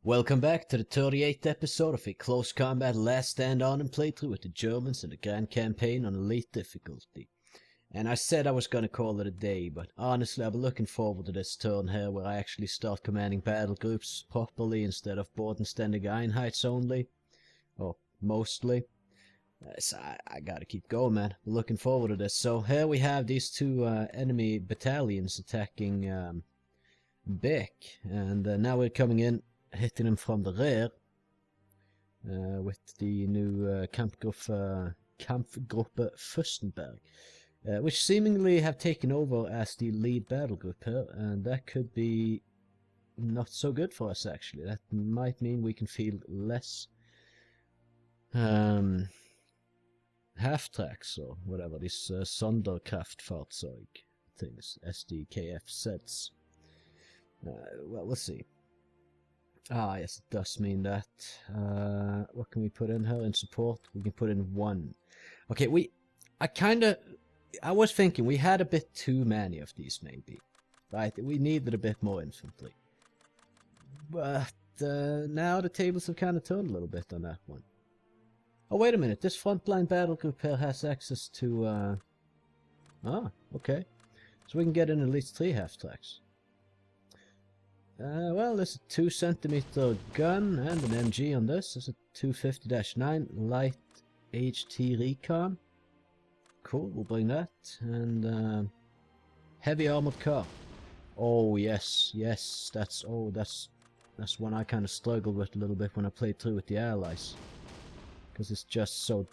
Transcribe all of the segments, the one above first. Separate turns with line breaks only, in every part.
Welcome back to the 38th episode of a close combat last stand Arnhem playthrough with the Germans in the Grand Campaign on Elite difficulty. And I said I was gonna call it a day, but honestly I've been looking forward to this turn here where I actually start commanding battle groups properly instead of bodenständige Einheits only. Or mostly. So I gotta keep going, man. I'm looking forward to this. So here we have these two enemy battalions attacking Beek, and now we're coming in, hitting them from the rear with the new Kampfgruppe Fürstenberg, which seemingly have taken over as the lead battle group here, and that could be not so good for us actually. That might mean we can field less half-tracks or whatever, these Sonderkraftfahrzeug things, SDKF sets. Well, we'll see. Ah, yes, it does mean that. What can we put in here in support? We can put in one. Okay, I was thinking we had a bit too many of these, maybe. Right, we needed a bit more infantry. But now the tables have kind of turned a little bit on that one. Oh, wait a minute, this frontline battle group here has access to... okay. So we can get in at least 3 half-tracks. Well, there's a 2 cm gun and an MG on this. There's a 250-9 light HT recon. Cool, we'll bring that. And heavy armored car. Oh yes, yes, that's one I kind of struggled with a little bit when I played through with the Allies, because it's just so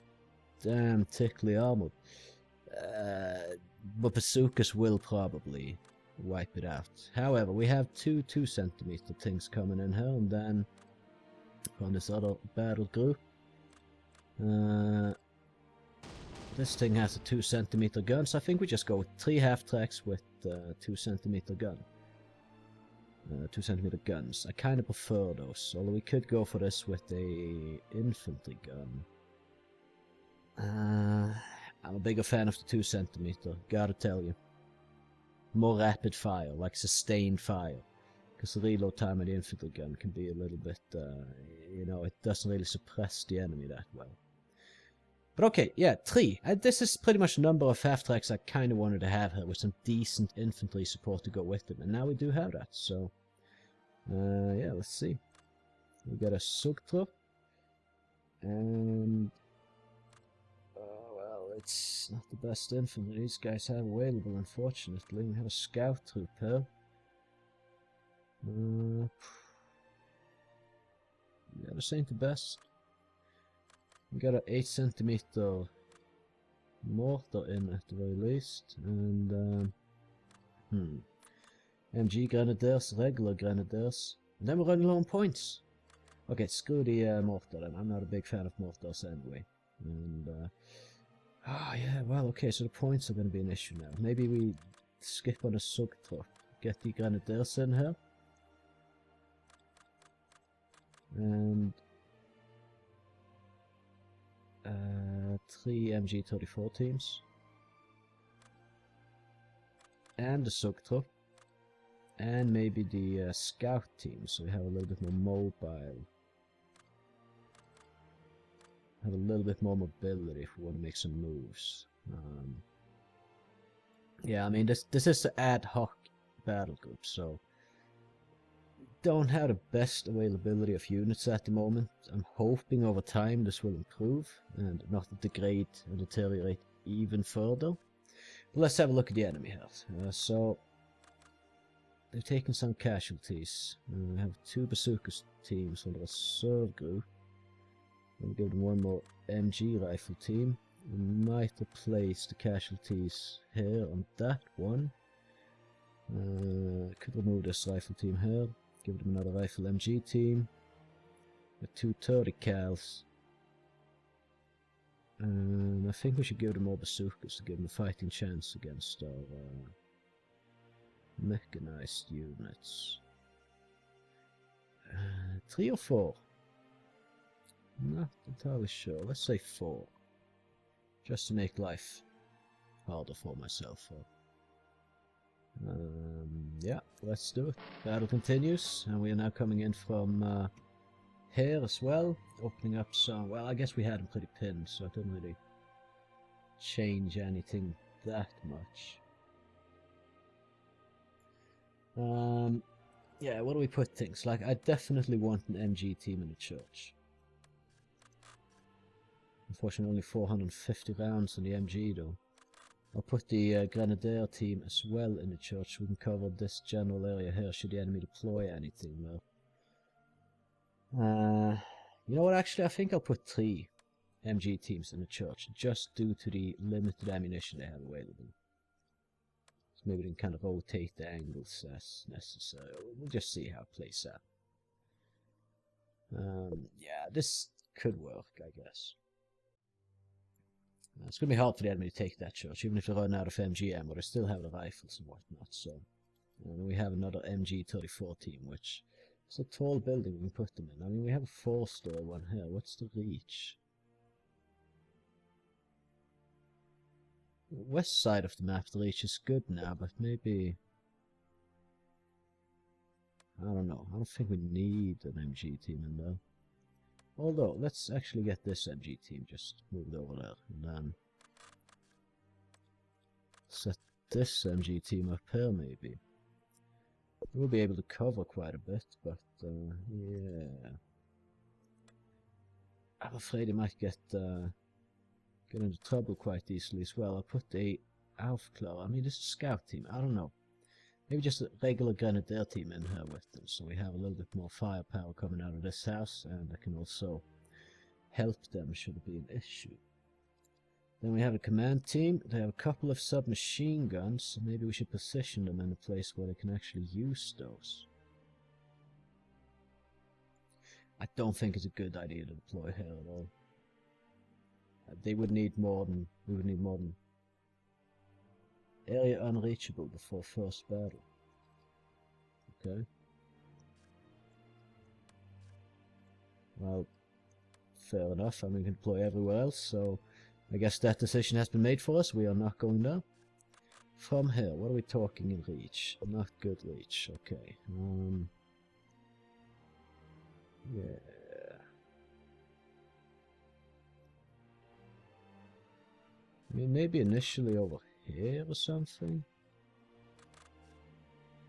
damn thickly armored. But bazookas will probably wipe it out. However, we have 2 2 cm things coming in here, and then on this other battle group, this thing has a 2 cm gun, so I think we just go with 3 half-tracks with 2 cm gun. 2 cm guns. I kind of prefer those, although we could go for this with a infantry gun. I'm a bigger fan of the 2 cm, gotta tell you. More rapid fire, like sustained fire. Because the reload time of the infantry gun can be a little bit, you know, it doesn't really suppress the enemy that well. But okay, yeah, 3. This is pretty much the number of half-tracks I kind of wanted to have here, with some decent infantry support to go with them. And now we do have that, so... yeah, let's see. We got a Sugtrupp. And... well, it's not the best infantry these guys have available, unfortunately. We have a scout troop here. Yeah, this ain't the best. We got an 8 cm mortar in at the very least, and MG grenadiers, regular grenadiers, and then we're running low on points. Okay, screw the mortar then. I'm not a big fan of mortars anyway. And yeah, well, okay, so the points are going to be an issue now. Maybe we skip on a Sugtrupp, get the grenadiers in here, and 3 MG34 teams, and the Sugtrupp, and maybe the scout team, so we have a little bit more mobile, have a little bit more mobility if we want to make some moves. Yeah, I mean, this is an ad hoc battle group, so don't have the best availability of units at the moment. I'm hoping over time this will improve and not degrade and deteriorate even further. But let's have a look at the enemy here. So they've taken some casualties. We have 2 bazooka teams on the reserve group. We'll give them one more MG rifle team. We might replace the casualties here on that one. Could remove this rifle team here. Give them another rifle MG team with 2 30 cals. And I think we should give them more bazookas to give them a fighting chance against our mechanized units. 3 or 4? Not entirely sure. Let's say 4. Just to make life harder for myself. Yeah, let's do it. Battle continues, and we are now coming in from here as well, opening up some, well, I guess we had them pretty pinned, so it didn't really change anything that much. Yeah, where do we put things? Like, I definitely want an MG team in the church. Unfortunately, only 450 rounds on the MG, though. I'll put the Grenadier team as well in the church, so we can cover this general area here, should the enemy deploy anything, though. You know what, actually, I think I'll put 3 MG teams in the church, just due to the limited ammunition they have available. So maybe they can kind of rotate the angles as necessary. We'll just see how it plays out. Yeah, this could work, I guess. It's going to be hard for the enemy to take that church, even if they run out of MG ammo. They still have the rifles and whatnot, so... And we have another MG-34 team, which is a tall building we can put them in. I mean, we have a 4-story one here. What's the reach? The west side of the map, the reach is good now, but maybe... I don't know. I don't think we need an MG team in there. Although, let's actually get this MG team just moved over there, and then set this MG team up here, maybe. We'll be able to cover quite a bit, but, yeah. I'm afraid he might get into trouble quite easily as well. I'll put a Aufklar, I mean, this is a scout team, I don't know. Maybe just a regular Grenadier team in here with them, so we have a little bit more firepower coming out of this house, and I can also help them should it be an issue. Then we have a command team. They have a couple of submachine guns, so maybe we should position them in a place where they can actually use those. I don't think it's a good idea to deploy here at all. They would need more than, we would need more than area unreachable before first battle. Okay. Well, fair enough. I mean, we can deploy everywhere else, so I guess that decision has been made for us. We are not going there. From here, what are we talking in reach? Not good reach. Okay. Yeah. I mean, maybe initially over here or something.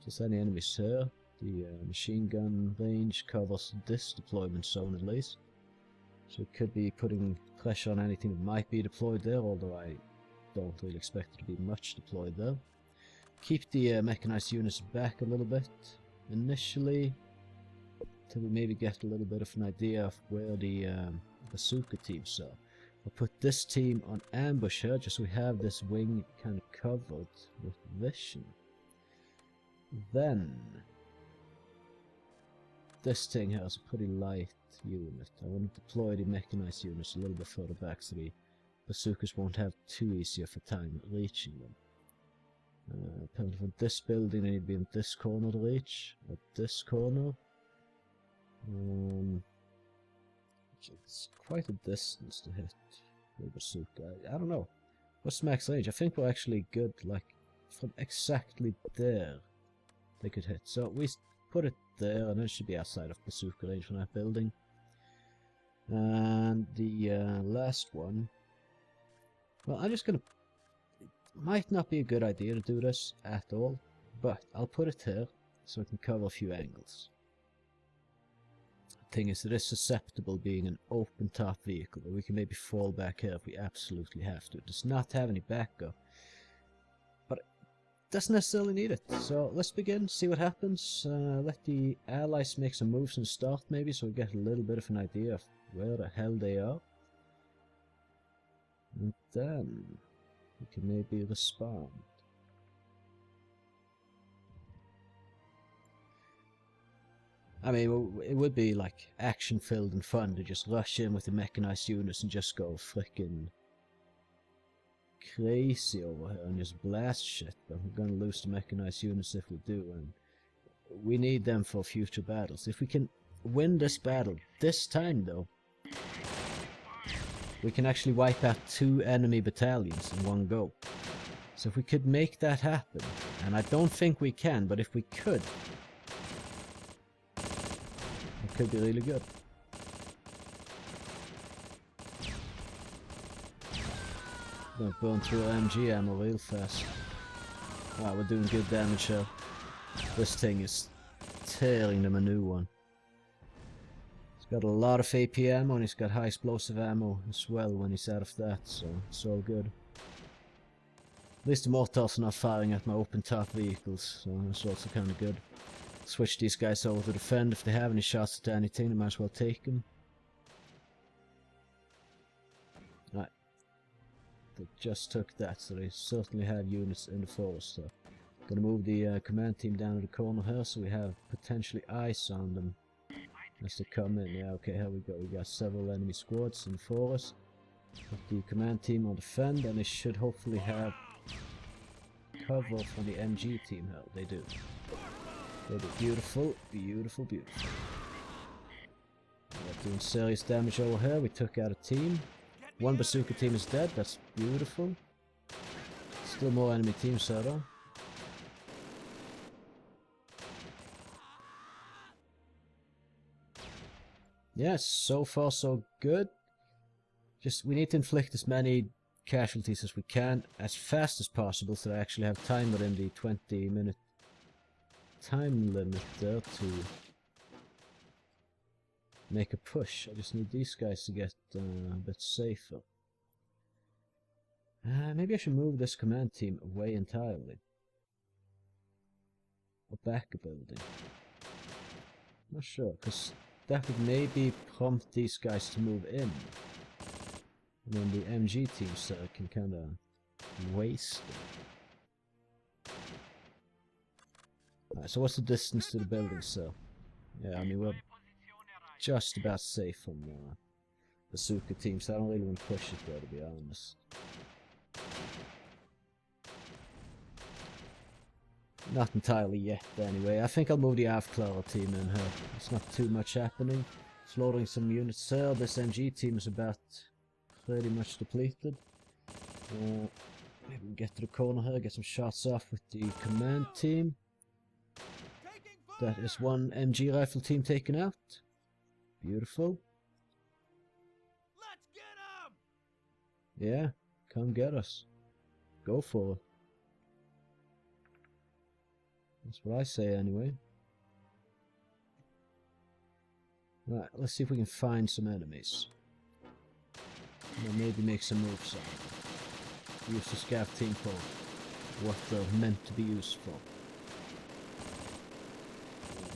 Just any enemies here. The machine gun range covers this deployment zone at least. So it could be putting pressure on anything that might be deployed there, although I don't really expect there to be much deployed there. Keep the mechanized units back a little bit initially, till we maybe get a little bit of an idea of where the bazooka teams are. I'll put this team on ambush here, just so we have this wing kind of covered with vision. Then, this thing here is a pretty light unit. I want to deploy the mechanized units a little bit further back so the bazookas won't have too easy of a time reaching them. Apparently from this building they need to be in this corner to reach, at this corner. It's quite a distance to hit the bazooka. I don't know. What's max range? I think we're actually good, like, from exactly there they could hit. So we put it there, and it should be outside of bazooka range from that building. And the last one, well, I'm just gonna, it might not be a good idea to do this at all, but I'll put it here so I can cover a few angles. The thing is, it is susceptible being an open top vehicle, but we can maybe fall back here if we absolutely have to. It does not have any backup, but it doesn't necessarily need it. So let's begin, see what happens. Let the allies make some moves and start maybe, so we get a little bit of an idea of where the hell they are. And then we can maybe respond. I mean, it would be like action-filled and fun to just rush in with the mechanized units and just go frickin' crazy over here and just blast shit, but we're gonna lose the mechanized units if we do, and we need them for future battles. If we can win this battle this time though, we can actually wipe out 2 enemy battalions in one go. So if we could make that happen, and I don't think we can, but if we could, it could be really good. Gonna burn through our MG ammo real fast. Wow, we're doing good damage here. This thing is tearing them a new one. He's got a lot of AP ammo and he's got high explosive ammo as well when he's out of that, so it's all good. At least the mortars are not firing at my open top vehicles, so that's also kind of good. Switch these guys over to defend. If they have any shots at anything, they might as well take them. Right. They just took that, so they certainly have units in the forest. So gonna move the command team down to the corner here, so we have potentially eyes on them as they come in. Yeah, okay, here we go. We got several enemy squads in the forest. Put the command team on defend, and they should hopefully have cover from the MG team here. They do. They do. Beautiful, beautiful, beautiful. We're doing serious damage over here. We took out a team. One bazooka team is dead. That's beautiful. Still more enemy teams here though. Yes, so far so good. Just, we need to inflict as many casualties as we can, as fast as possible, so I actually have time within the 20-minute time limit there to make a push. I just need these guys to get a bit safer. Maybe I should move this command team away entirely. Or back a building. Not sure, because that would maybe prompt these guys to move in. And then the MG teams can kind of waste them. Alright, so what's the distance to the building, sir? Yeah, I mean, we're just about safe from bazooka teams, so I don't really want to push it there, to be honest. Not entirely yet, anyway. I think I'll move the Avklarer team in here. It's not too much happening. Slaughtering some units there. This MG team is about pretty much depleted. Maybe we can get to the corner here, get some shots off with the command team. That is one MG rifle team taken out. Beautiful.
Let's get him!
Yeah, come get us. Go for it. That's what I say anyway. Right, let's see if we can find some enemies. And maybe make some moves on them. Use the scav team for what they're meant to be used for.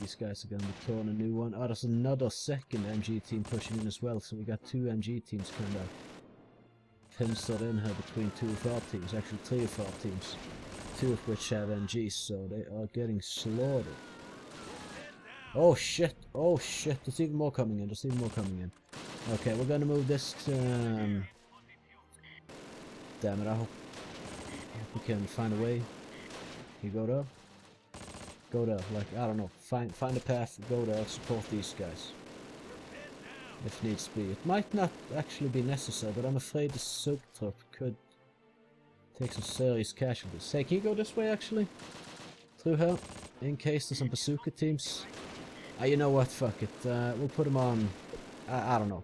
These guys are going to be torn a new one. Oh, there's another second MG team pushing in as well, so we got two MG teams kind of pincered in here between two of our teams. Actually, three of our teams. Two of which have MGs, so they are getting slaughtered. Oh shit, oh shit, there's even more coming in, there's even more coming in. Okay, we're gonna move this to... damn it, I hope we can find a way. You go there? Go there, like, I don't know, find a path, go there, support these guys. If needs be. It might not actually be necessary, but I'm afraid the soak truck could take some serious casualties. Hey, can you go this way actually? Through here? In case there's some bazooka teams. You know what, fuck it. We'll put them on... I don't know.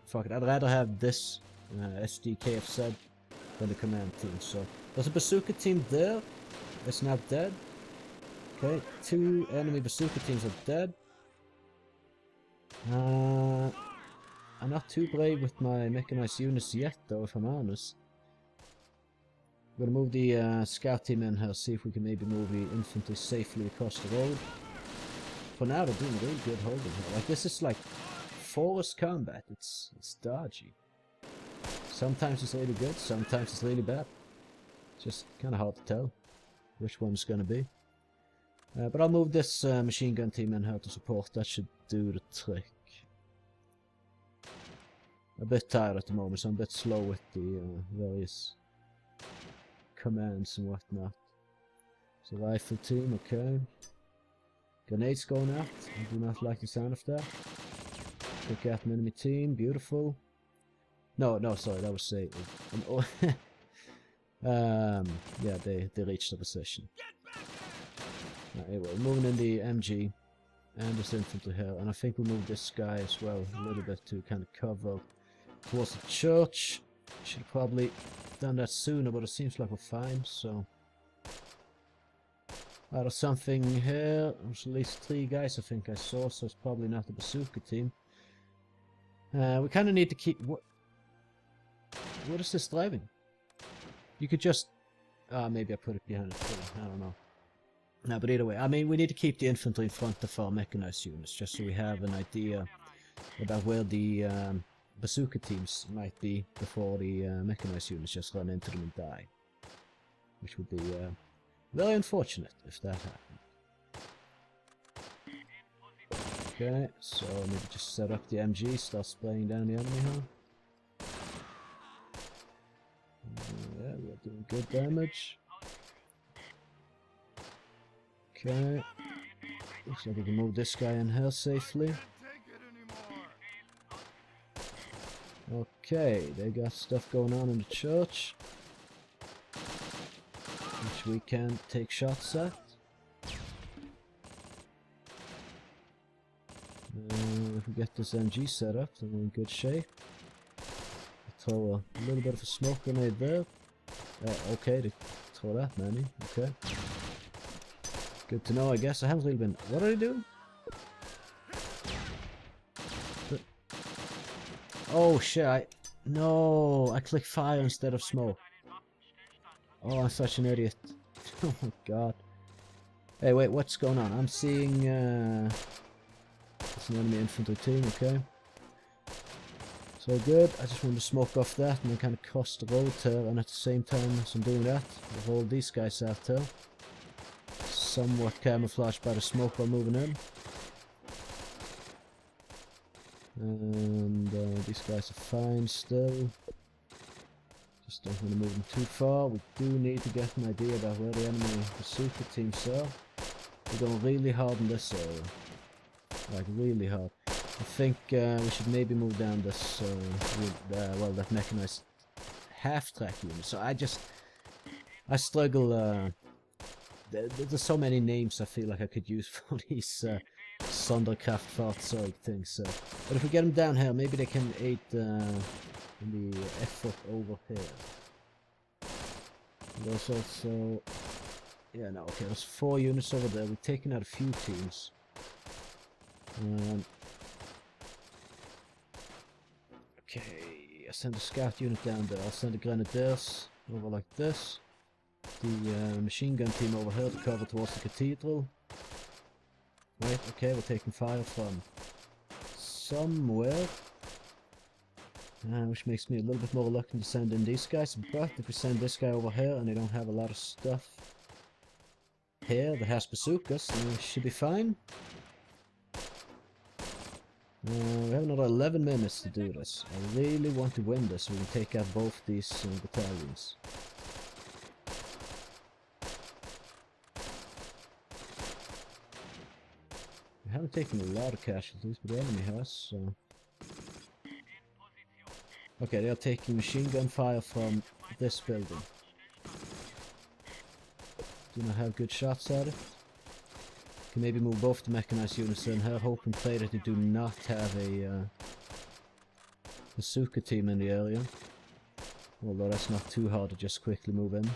Fuck it, I'd rather have this SDKF said than the command team. So, there's a bazooka team there. It's not dead. Okay, two enemy bazooka teams are dead. I'm not too brave with my mechanized units yet though, if I'm honest. We're gonna move the scout team in here, see if we can maybe move the infantry safely across the road. For now, they're doing a really good holding here. Like, this is like forest combat. It's dodgy. Sometimes it's really good, sometimes it's really bad. It's just kind of hard to tell which one's gonna be. But I'll move this machine gun team in here to support. That should do the trick. A bit tired at the moment, so I'm a bit slow with the various commands and whatnot. So rifle team, okay. Grenades going out. I do not like the sound of that. Took out an enemy team, beautiful. No, sorry, that was Satan. Yeah, they reached the position. Right, anyway, moving in the MG and this infantry here, and I think we'll move this guy as well a little bit to kind of cover towards the church. Should have probably done that sooner, but it seems like we're fine, so... There's something here. There's at least 3 guys I think I saw, so it's probably not the bazooka team. We kind of need to keep... What is this driving? You could just... maybe I put it behind the tree. I don't know. No, but either way, I mean, we need to keep the infantry in front of our mechanized units, just so we have an idea about where the bazooka teams might be before the mechanized units just run into them and die. Which would be very unfortunate if that happened. Okay, so maybe just set up the MG, start spraying down the enemy, huh? Yeah, we're doing good damage. Okay. Looks like we can move this guy in here safely. Okay, they got stuff going on in the church, which we can take shots at. If we get this MG set up, then we're in good shape. Throw a little bit of a smoke grenade there. Okay, they throw that many. Okay. Good to know, I guess. I haven't really been... What are they doing? Oh shit, No, I clicked fire instead of smoke. Oh, I'm such an idiot. Oh my god. Hey, wait, what's going on? I'm seeing... it's an enemy infantry team, okay. So good, I just wanted to smoke off that and then kind of cross the road here, and at the same time as I'm doing that, I'll hold these guys out here. Somewhat camouflaged by the smoke while moving in. And these guys are fine still. Just don't want to move them too far. We do need to get an idea about where the enemy bazooka teams are. We're going really hard in this area. Like, really hard. I think we should maybe move down this, well, that mechanized half-track unit. So I struggle, there's so many names I feel like I could use for these Sonderkraftfahrzeug things. But if we get them down here, maybe they can aid in the effort over here. There's also... Yeah, no, okay, there's 4 units over there. We've taken out a few teams. Okay, I send a scout unit down there. I'll send the grenadiers over like this. The machine gun team over here to cover towards the cathedral. Right, okay, we're taking fire from somewhere. Which makes me a little bit more reluctant to send in these guys. But if we send this guy over here and they don't have a lot of stuff here that has bazookas, then we should be fine. We have another 11 minutes to do this. I really want to win this so we can take out both these battalions. We haven't taken a lot of casualties, but the enemy has, so... Okay, they are taking machine gun fire from this building. Do not have good shots at it. Can maybe move both the mechanized units in here, hope and pray that they do not have a bazooka team in the area. Although that's not too hard to just quickly move in.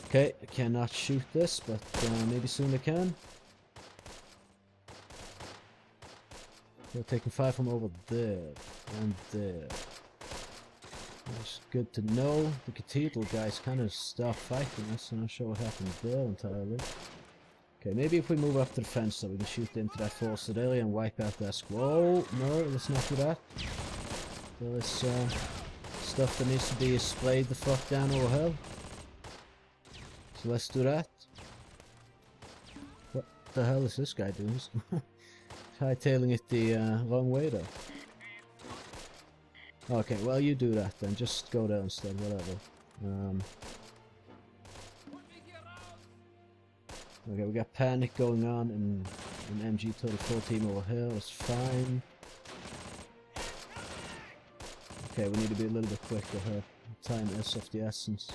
Okay, I cannot shoot this, but maybe soon I can. They're taking fire from over there and there. That's good to know. The cathedral guys kind of stopped fighting us. I'm not sure what happened there entirely. Okay, maybe if we move up to the fence so we can shoot into that forested area and wipe out that squad. Oh, no, let's not do that. There is stuff that needs to be sprayed the fuck down over here. So let's do that. What the hell is this guy doing? Hightailing it the wrong way though. Okay, well you do that then. Just go there instead, whatever. Okay, we got panic going on in MG34 team over here. That's fine. Okay, we need to be a little bit quicker here. Time is of the essence.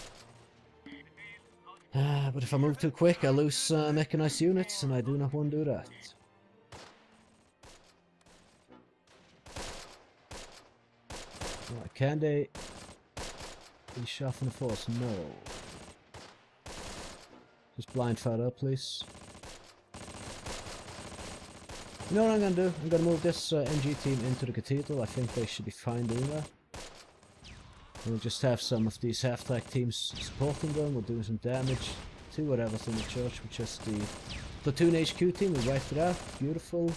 But if I move too quick, I lose mechanized units, and I do not want to do that. Can they Are you sharpen the force? No. Just blind fire up, please. You know what I'm gonna do? I'm gonna move this MG team into the cathedral. I think they should be fine doing that. We'll just have some of these half-track teams supporting them. We'll do some damage to whatever's in the church with just the platoon HQ team. We wiped it out. Beautiful.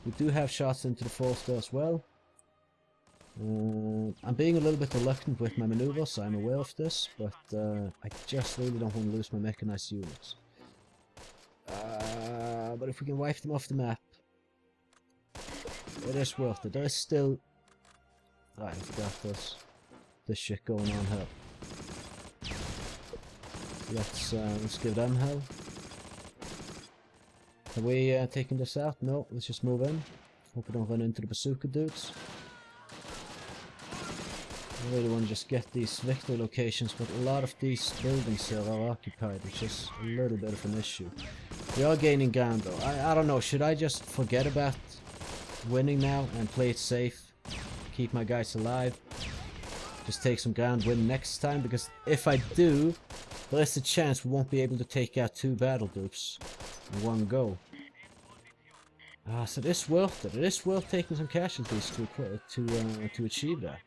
We do have shots into the force there as well. I'm being a little bit reluctant with my maneuvers. I'm aware of this, but I just really don't want to lose my mechanized units. But if we can wipe them off the map, it is worth it. There is still... Right, I forgot this shit going on here. Let's give them hell. Are we taking this out? No, let's just move in. Hope we don't run into the bazooka dudes. I really want to just get these victory locations, but a lot of these buildings here are occupied, which is a little bit of an issue. We are gaining ground though. I don't know, should I just forget about winning now and play it safe? Keep my guys alive? Just take some ground, win next time? Because if I do, there is a chance we won't be able to take out 2 battle groups in one go. So it is worth it. It is worth taking some casualties to achieve that.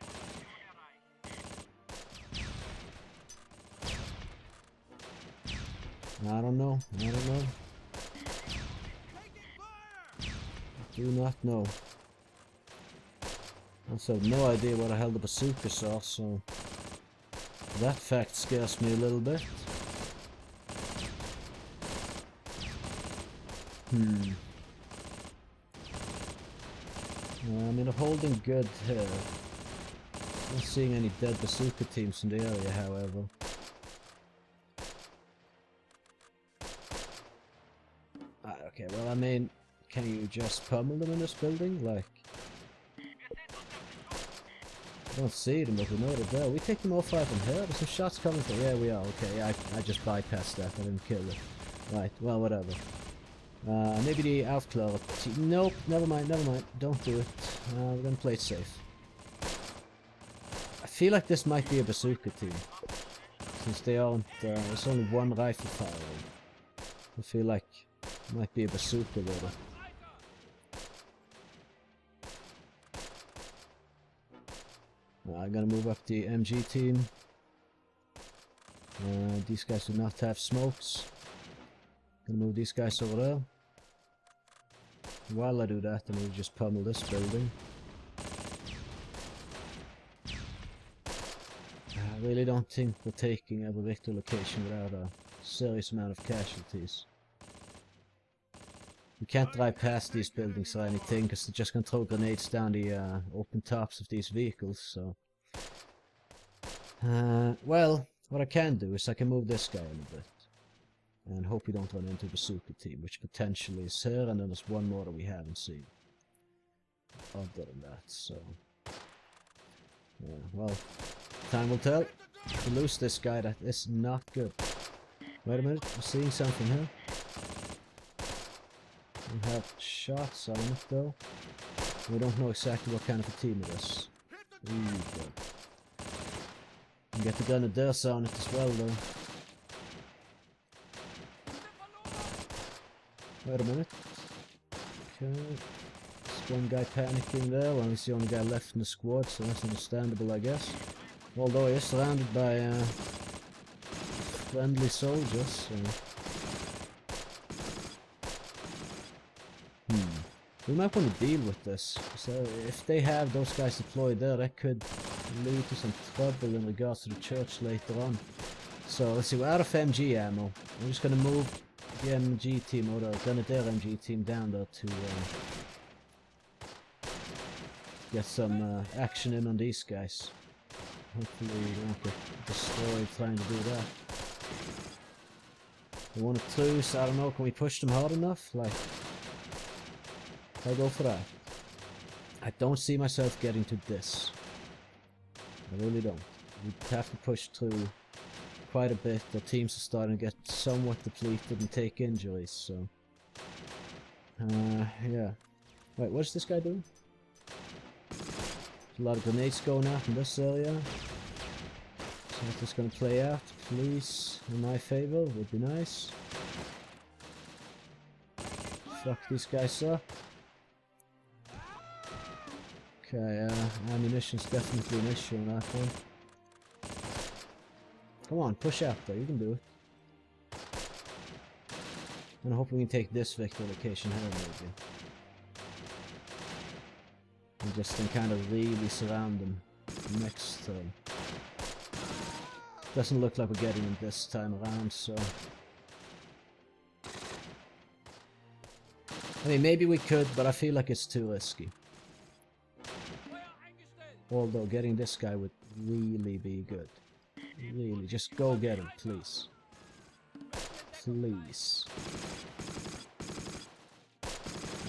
I don't know. I do not know. I also have no idea what the hell the bazookas are, so that fact scares me a little bit. I mean, I'm holding good here. Not seeing any dead bazooka teams in the area, however. Okay, well, I mean, can you just pummel them in this building? Like, I don't see them, but we know they're there. We take them all 5 from here. There's some shots coming from... Yeah, we are. Okay, I just bypassed that. I didn't kill it. Right, well, whatever. Maybe the Aufklärer team. Nope, never mind. Don't do it. We're gonna play it safe. I feel like this might be a bazooka team. Since they aren't... there's only 1 rifle firing. I feel like it might be a bazooka there. I'm gonna move up the MG team. These guys do not have smokes. Gonna move these guys over there. While I do that, I'm gonna just pummel this building. I really don't think we're taking every victory location without a serious amount of casualties. We can't drive past these buildings or anything, because they're just gonna throw grenades down the open tops of these vehicles, so... well, what I can do is I can move this guy a little bit. And hope we don't run into the bazooka team, which potentially is here, and then there's 1 more that we haven't seen. Other than that, so... yeah, well, time will tell. If we lose this guy, that is not good. Wait a minute, I'm seeing something here. We have shots on it though. We don't know exactly what kind of a team it is. Really good. And get the Grenadiers on it as well though. Wait a minute. Okay. There's 1 guy panicking there. Well, he's the only guy left in the squad, so that's understandable, I guess. Although he is surrounded by friendly soldiers, so... we might want to deal with this. So if they have those guys deployed there, that could lead to some trouble in regards to the church later on. So let's see, we're out of MG ammo. I'm just gonna move the MG team, or the Grenadier MG team down there to get some action in on these guys. Hopefully we won't get destroyed trying to do that. They want a truce, I don't know, can we push them hard enough? Like... I'll go for that. I don't see myself getting to this. I really don't. We have to push through quite a bit. The teams are starting to get somewhat depleted and take injuries, so... yeah. Wait, what's this guy doing? There's a lot of grenades going out in this area. So if this gonna play out, please, in my favor, would be nice. Fuck these guys up. Okay, ammunition's definitely an issue on that one. Come on, push out there, you can do it. And I hope we can take this Victor location here maybe. And just then kind of really surround them next turn. Doesn't look like we're getting them this time around, so... I mean, maybe we could, but I feel like it's too risky. Although getting this guy would really be good. Really, just go get him, please. Please.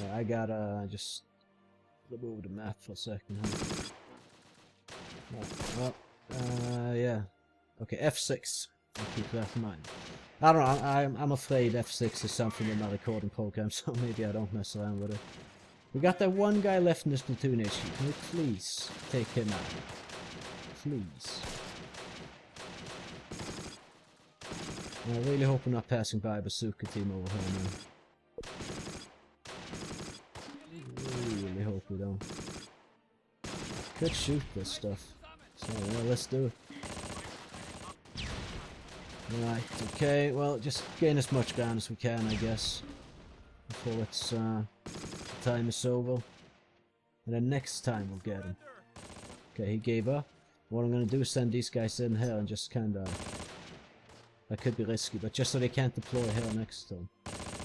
Yeah, I gotta just remove the map for a second. Huh? Well, yeah. Okay, F6. I'll keep that in mind. I don't know, I'm afraid F6 is something in my recording program, so maybe I don't mess around with it. We got that one guy left in this platoon HQ. Can we please take him out? Please. I really hope we're not passing by a bazooka team over here now. Really hope we don't. Could shoot this stuff. So yeah, let's do it. Right, okay, well, just gain as much ground as we can, I guess. Before it's, time is over. And then next time we'll get him. Okay, he gave up. What I'm gonna do is send these guys in here and just kinda... That could be risky, but just so they can't deploy here next time.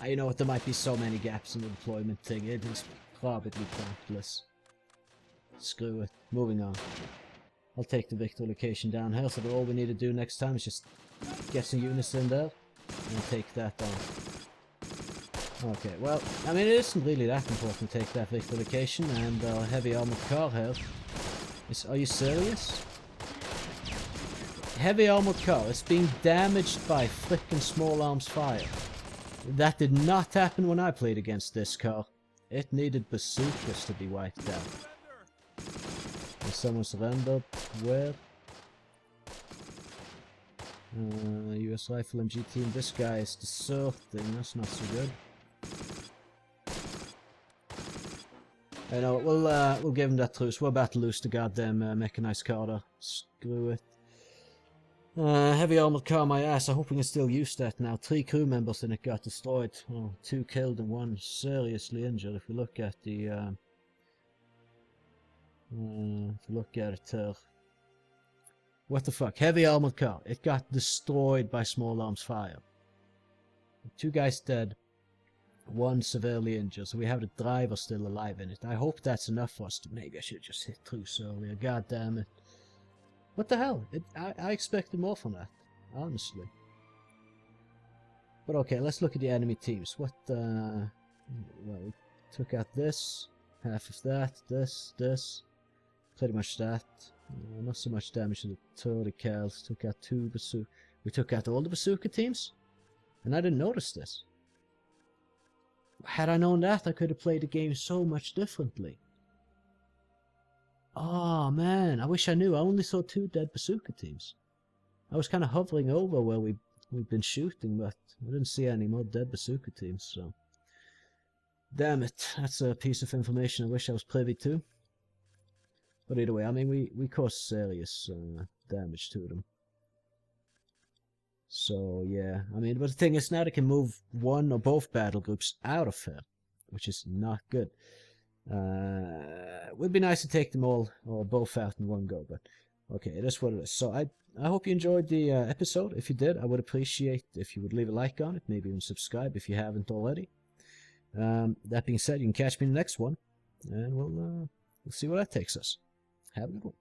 You know what, there might be so many gaps in the deployment thing, it is probably pointless. Screw it. Moving on. I'll take the Victor location down here, so that all we need to do next time is just get some units in there and take that down. Okay, well, I mean, it isn't really that important to take that Victor location, and heavy armored car here. Are you serious? Heavy armored car, it's being damaged by frickin' small arms fire. That did not happen when I played against this car. It needed bazookas to be wiped out. Has someone surrendered? Where? US Rifle MG team. This guy is deserting. That's not so good. I know. We'll give him that truce. We're about to lose the goddamn mechanized car. Screw it. Heavy armored car, my ass. I hope we can still use that now. 3 crew members in it got destroyed. Oh, 2 killed and 1 seriously injured. If we look at the what the fuck? Heavy armored car. It got destroyed by small arms fire. 2 guys dead. 1 severely injured. So we have the driver still alive in it. I hope that's enough for us to... Maybe I should just hit truce earlier. God damn it. What the hell? I expected more from that. Honestly. But okay, let's look at the enemy teams. What, well, we took out this. Half of that. This. Pretty much that. Not so much damage to the 30 cals. Took out 2 bazooka. We took out all the bazooka teams? And I didn't notice this. Had I known that, I could have played the game so much differently. Oh man, I wish I knew. I only saw 2 dead bazooka teams. I was kind of hovering over where we've been shooting, but I didn't see any more dead bazooka teams, so... Damn it, that's a piece of information I wish I was privy to. But either way, I mean, we caused serious damage to them. So, yeah. I mean, but the thing is, now they can move 1 or both battle groups out of here, which is not good. It would be nice to take them all, or both out in one go, but okay, it is what it is. So I hope you enjoyed the episode. If you did, I would appreciate if you would leave a like on it, maybe even subscribe if you haven't already. That being said, you can catch me in the next one, and we'll see where that takes us. Have a good one.